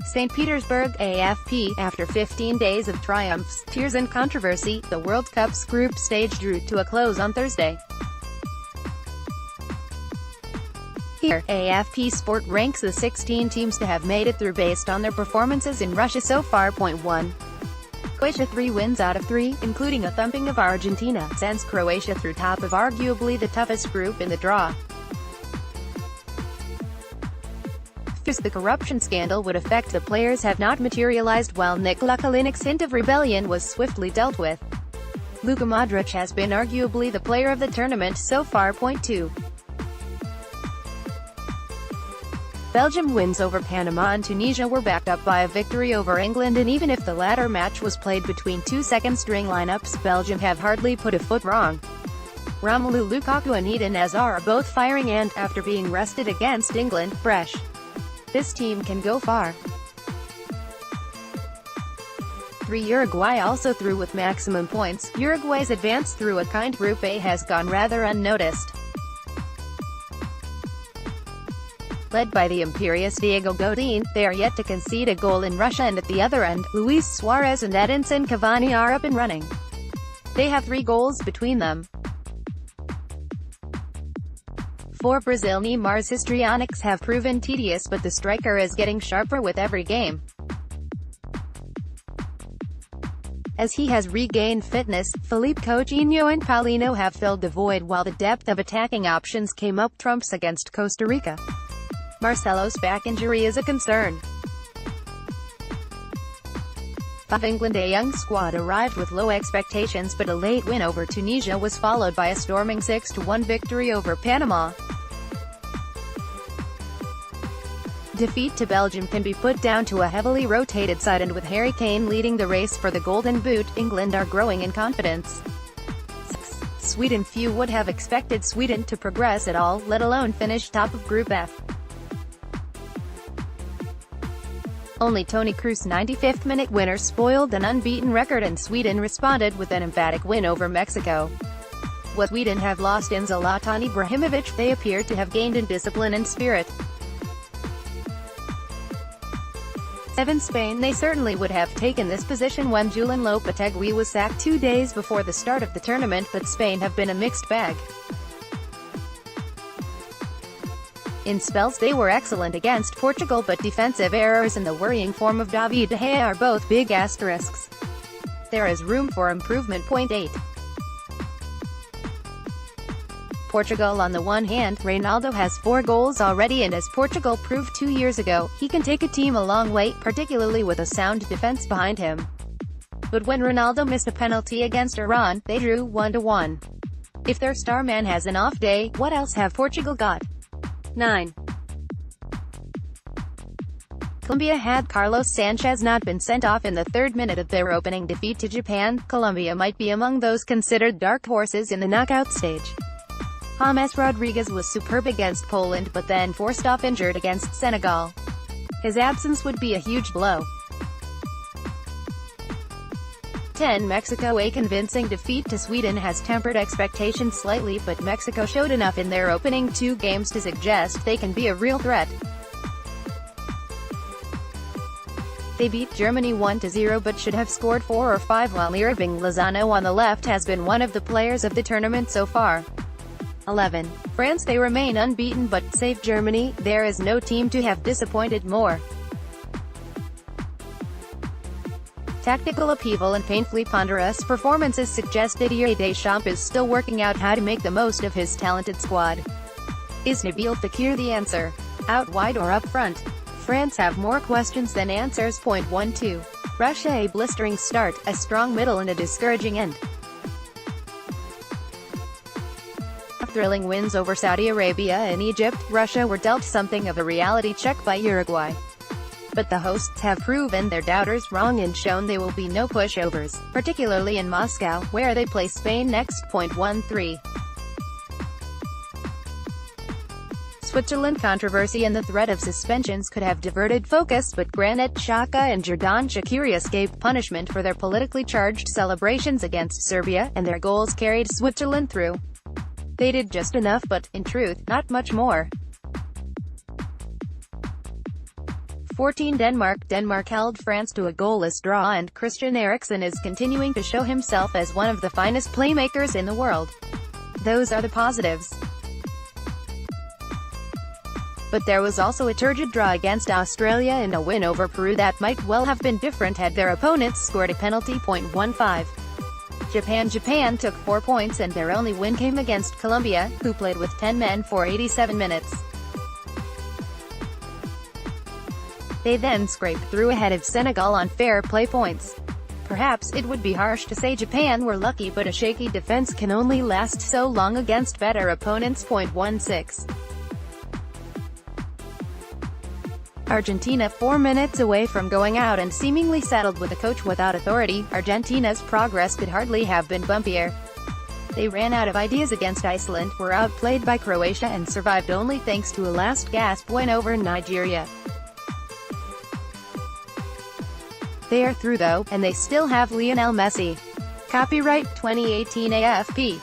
St. Petersburg, AFP. After 15 days of triumphs, tears and controversy, the World Cup's group stage drew to a close on Thursday. Here, AFP Sport ranks the 16 teams to have made it through based on their performances in Russia so far. 1. Croatia 3 wins out of 3, including a thumping of Argentina, sends Croatia through top of arguably the toughest group in the draw. If the corruption scandal would affect the players have not materialized, while Nikola Kalinic's hint of rebellion was swiftly dealt with. Luka Modric has been arguably the player of the tournament so far. 2. Belgium wins over Panama and Tunisia were backed up by a victory over England, and even if the latter match was played between two second-string lineups, Belgium have hardly put a foot wrong. Romelu Lukaku and Eden Hazard are both firing and, after being rested against England, fresh. This team can go far. 3. Uruguay also through with maximum points. Uruguay's advance through a kind Group A has gone rather unnoticed. Led by the imperious Diego Godin, they are yet to concede a goal in Russia, and at the other end, Luis Suarez and Edinson Cavani are up and running. They have 3 goals between them. 4. Brazil Neymar's histrionics have proven tedious, but the striker is getting sharper with every game. As he has regained fitness, Felipe Coutinho and Paulino have filled the void, while the depth of attacking options came up trumps against Costa Rica. Marcelo's back injury is a concern. 5. England, a young squad arrived with low expectations, but a late win over Tunisia was followed by a storming 6-1 victory over Panama. Defeat to Belgium can be put down to a heavily rotated side, and with Harry Kane leading the race for the Golden Boot, England are growing in confidence. 6. Sweden. Few would have expected Sweden to progress at all, let alone finish top of Group F. Only Toni Kroos' 95th-minute winner spoiled an unbeaten record, and Sweden responded with an emphatic win over Mexico. What Sweden have lost in Zlatan Ibrahimovic, they appear to have gained in discipline and spirit. 7. Spain. They certainly would have taken this position when Julen Lopetegui was sacked 2 days before the start of the tournament, but Spain have been a mixed bag. In spells they were excellent against Portugal, but defensive errors and the worrying form of David De Gea are both big asterisks. There is room for improvement. 8. Portugal. On the one hand, Ronaldo has 4 goals already, and as Portugal proved 2 years ago, he can take a team a long way, particularly with a sound defense behind him. But when Ronaldo missed a penalty against Iran, they drew 1-1. If their star man has an off day, what else have Portugal got? 9. Colombia. Had Carlos Sanchez not been sent off in the 3rd minute of their opening defeat to Japan, Colombia might be among those considered dark horses in the knockout stage. James Rodriguez was superb against Poland, but then forced off injured against Senegal. His absence would be a huge blow. 10. Mexico. A convincing defeat to Sweden has tempered expectations slightly, but Mexico showed enough in their opening 2 games to suggest they can be a real threat. They beat Germany 1-0 but should have scored 4 or 5, while Irving Lozano on the left has been one of the players of the tournament so far. 11. France. They remain unbeaten, but, save Germany, there is no team to have disappointed more. Tactical upheaval and painfully ponderous performances suggest Didier Deschamps is still working out how to make the most of his talented squad. Is Nabil Fekir the answer? Out wide or up front? France have more questions than answers. 12. Russia. A blistering start, a strong middle and a discouraging end. Thrilling wins over Saudi Arabia and Egypt, Russia were dealt something of a reality check by Uruguay. But the hosts have proven their doubters wrong and shown they will be no pushovers, particularly in Moscow, where they play Spain next. 13. Switzerland. Controversy and the threat of suspensions could have diverted focus, but Granit Xhaka and Xherdan Shaqiri escaped punishment for their politically charged celebrations against Serbia, and their goals carried Switzerland through. They did just enough, but, in truth, not much more. 14 Denmark held France to a goalless draw, and Christian Eriksen is continuing to show himself as one of the finest playmakers in the world. Those are the positives. But there was also a turgid draw against Australia and a win over Peru that might well have been different had their opponents scored a penalty. 15. Japan took 4 points, and their only win came against Colombia, who played with 10 men for 87 minutes. They then scraped through ahead of Senegal on fair play points. Perhaps it would be harsh to say Japan were lucky, but a shaky defense can only last so long against better opponents. 16. Argentina 4 minutes away from going out and seemingly saddled with a coach without authority, Argentina's progress could hardly have been bumpier. They ran out of ideas against Iceland, were outplayed by Croatia, and survived only thanks to a last-gasp win over Nigeria. They are through though, and they still have Lionel Messi. Copyright 2018 AFP.